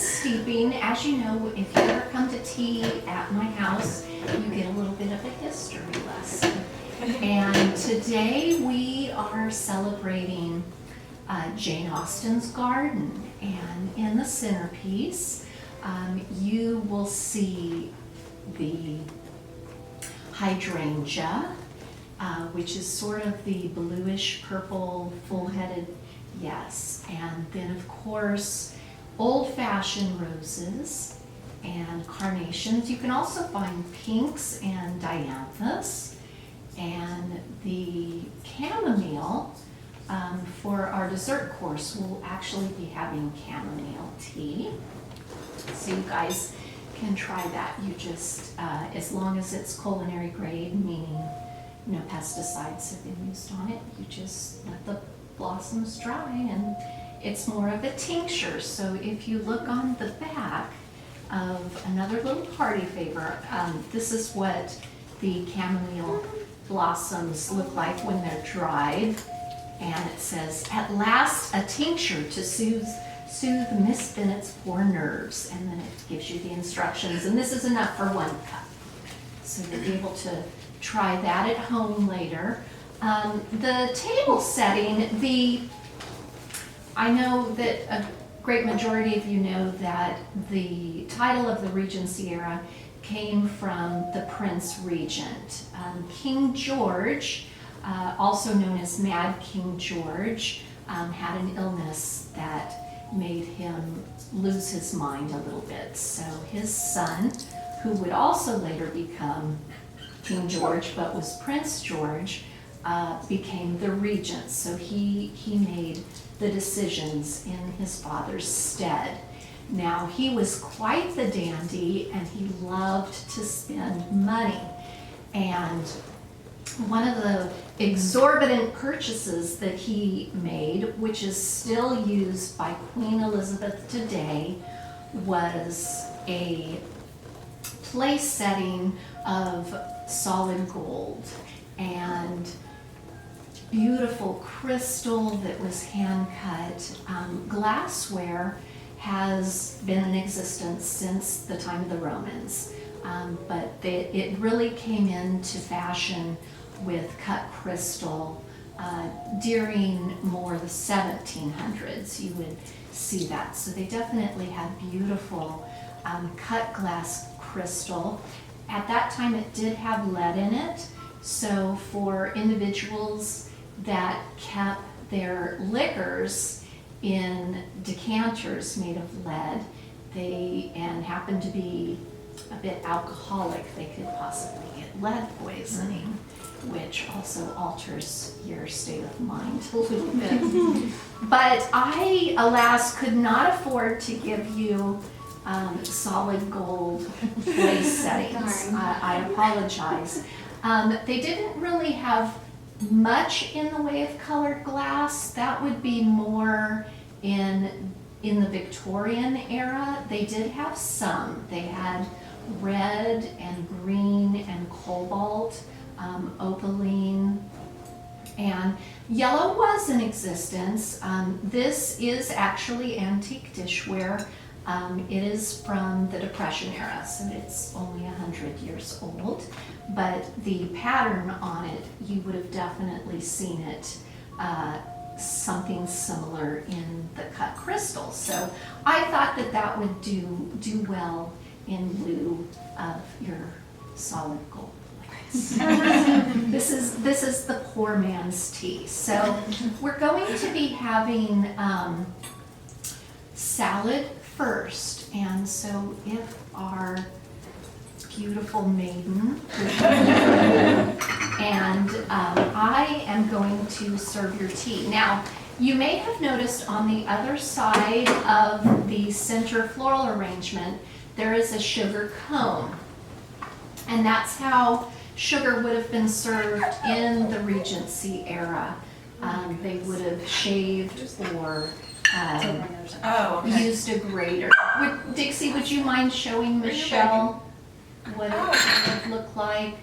steeping. As you know, if you ever come to tea at my house, you get a little bit of a history lesson. And today we are celebrating Jane Austen's garden. And in the centerpiece, you will see the hydrangea, which is sort of the bluish purple full-headed, yes. And then of course, old-fashioned roses and carnations. You can also find pinks and dianthus. And the chamomile, for our dessert course, we'll actually be having chamomile tea. So you guys can try that. You just, as long as it's culinary grade, meaning no pesticides have been used on it, you just let the blossoms dry, and it's more of a tincture. So if you look on the back of another little party favor, this is what the chamomile blossoms look like when they're dried. And it says, "At last a tincture to soothe Miss Bennet's poor nerves." And then it gives you the instructions. And this is enough for 1 cup. So you'll be able to try that at home later. The table setting, I know that a great majority of you know that the title of the Regency era came from the Prince Regent. King George, also known as Mad King George, had an illness that made him lose his mind a little bit. So his son, who would also later become King George, but was Prince George, became the regent. So he made the decisions in his father's stead. Now, he was quite the dandy, and he loved to spend money. And one of the exorbitant purchases that he made, which is still used by Queen Elizabeth today, was a place setting of solid gold and beautiful crystal that was hand cut. Glassware has been in existence since the time of the Romans, but it really came into fashion with cut crystal during more the 1700s. You would see that. So they definitely had beautiful cut glass crystal. At that time it did have lead in it, so for individuals that kept their liquors in decanters made of lead, and happened to be a bit alcoholic, they could possibly get lead poisoning, which also alters your state of mind a little bit. But I, alas, could not afford to give you solid gold place settings. I apologize. They didn't really have much in the way of colored glass. That would be more in the Victorian era. They did have some. They had red and green and cobalt, opaline, and yellow was in existence. This is actually antique dishware. It is from the Depression era, so it's only 100 years old, but the pattern on it, you would have definitely seen it, something similar in the cut crystal. So I thought that would do well in lieu of your solid gold plates. This is the poor man's tea. So we're going to be having salad first, and so if our beautiful maiden and I am going to serve your tea. Now, you may have noticed on the other side of the center floral arrangement there is a sugar cone, and that's how sugar would have been served in the Regency era. They would have shaved or used a grater. Dixie, would you mind showing Michelle what it would look like?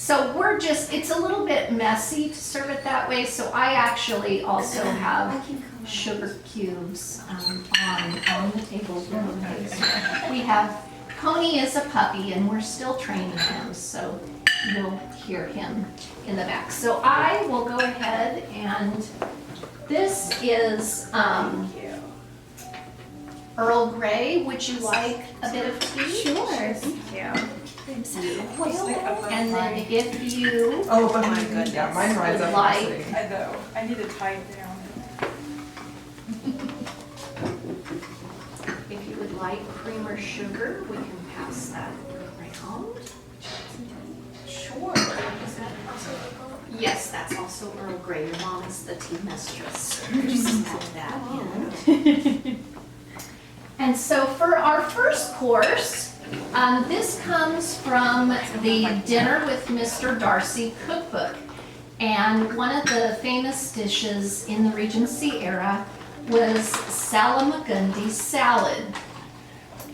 So it's a little bit messy to serve it that way, so I actually also have sugar cubes on the table. We have, Coney is a puppy and we're still training him, so you'll hear him in the back. So I will go ahead and, this is Earl Grey. Would you like a bit of tea? Sure, thank you. And then if you Oh, but my goodness. Yeah, mine rides up Like- the city. I know, I need to tie it down. If you would like cream or sugar, we can pass that around. Sure. Yes, that's also Earl Grey. Your mom is the tea mistress. Just add that in. And so for our first course, this comes from the Dinner with Mr. Darcy cookbook. And one of the famous dishes in the Regency era was Salmagundi salad.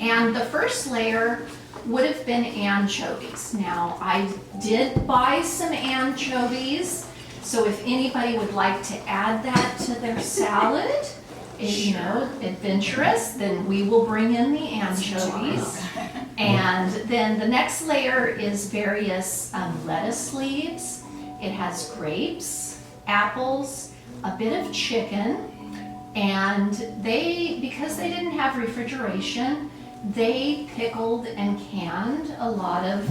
And the first layer would have been anchovies. Now, I did buy some anchovies, so if anybody would like to add that to their salad, you know, adventurous, then we will bring in the anchovies. And then the next layer is various lettuce leaves. It has grapes, apples, a bit of chicken, and because they didn't have refrigeration, they pickled and canned a lot of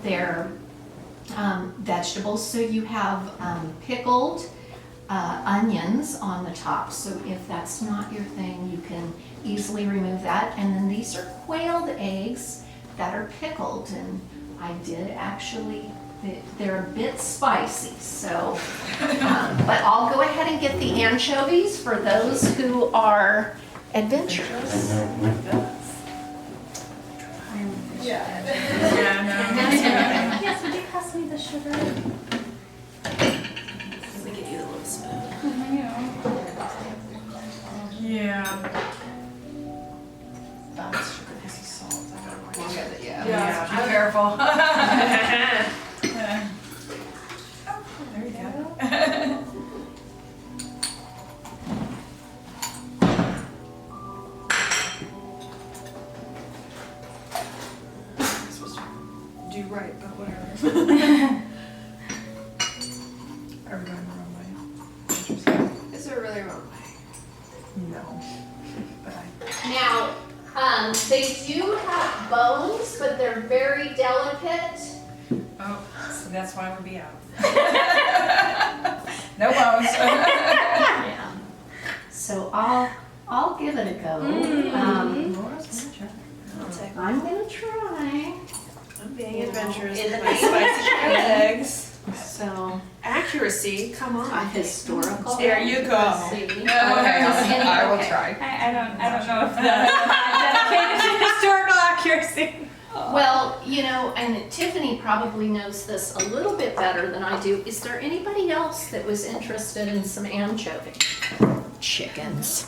their vegetables. So you have pickled onions on the top. So if that's not your thing, you can easily remove that. And then these are quailed eggs that are pickled. And I did actually, they're a bit spicy. So, but I'll go ahead and get the anchovies for those who are adventurous. Yeah. Yes, would you pass me the sugar? Let me get you the little spoon. Yeah. That's sugar, this is salt. I don't know why. Yeah, be careful. There you go. I'm supposed to do right, but whatever. Are we going the wrong way? Interesting. Is there really a wrong way? No. But I. Now, they do have bones, but they're very delicate. Oh, so that's why we'll be out. No bones. Yeah. So I'll give it a go. Laura's gonna try. I'll take I'm gonna try. I'm being adventurous In with the my spicy eggs. So Accuracy, come a on. historical. There you go. Let's see. Okay, I will Okay. try. I don't know if that's dedicated to historical accuracy. Well, you know, and Tiffany probably knows this a little bit better than I do. Is there anybody else that was interested in some anchovy? Chickens.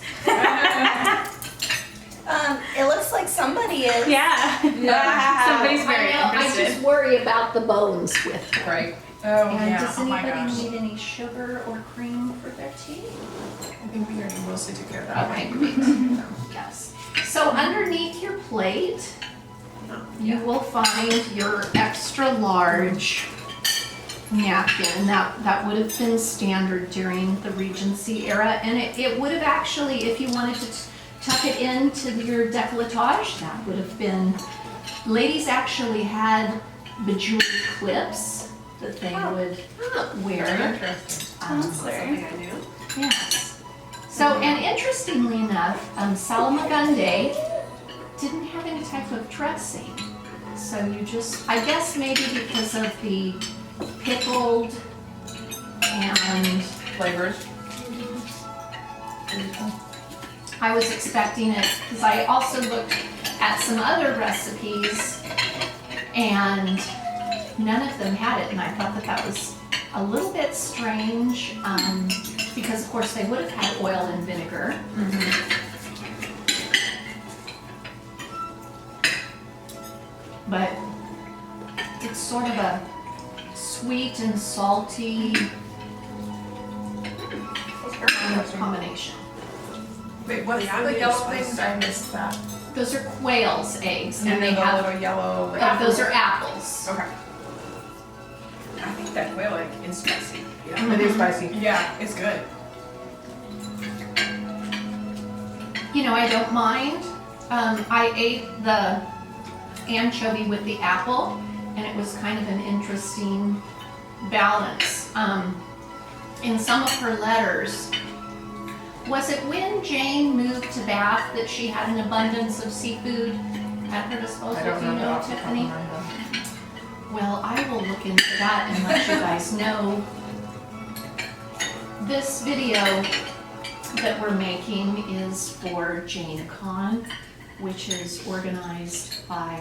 It looks like somebody is. Yeah. Somebody's very I know, I interested. just worry about the bones with them. Right. Oh, And yeah, does oh my anybody gosh. need any sugar or cream for their tea? I think we already mostly took care of that. Okay, great. Yes. So underneath your plate, you will find your extra large napkin. And that would have been standard during the Regency era. And it would have actually, if you wanted to tuck it into your décolletage, that would have been, ladies actually had bejeweled clips that they would wear. Interesting. Something I knew. Yes. So, and interestingly enough, Salmagundi didn't have any type of dressing. So you just, I guess maybe because of the pickled and Flavors. I was expecting it, because I also looked at some other recipes and none of them had it, and I thought that was a little bit strange, because of course they would have had oil and vinegar. But it's sort of a sweet and salty kind of combination. Wait, what's Yeah, I'm the really yellow spicy. things? I missed that. Those are quail's eggs, and they the have, little yellow. those are apples. Okay. I think that quail egg is spicy. Yeah, it is spicy. Yeah, it's good. You know, I don't mind. I ate the anchovy with the apple, and it was kind of an interesting balance. In some of her letters, was it when Jane moved to Bath that she had an abundance of seafood at her disposal? I don't Do you know know, off the top of Tiffany? my head. Well, I will look into that and let you guys know. This video that we're making is for Jane Con, which is organized by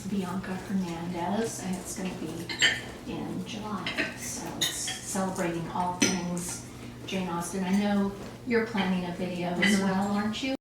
Bianca Hernandez, and it's going to be in July. So it's celebrating all things Jane Austen. I know you're planning a video as well, aren't you?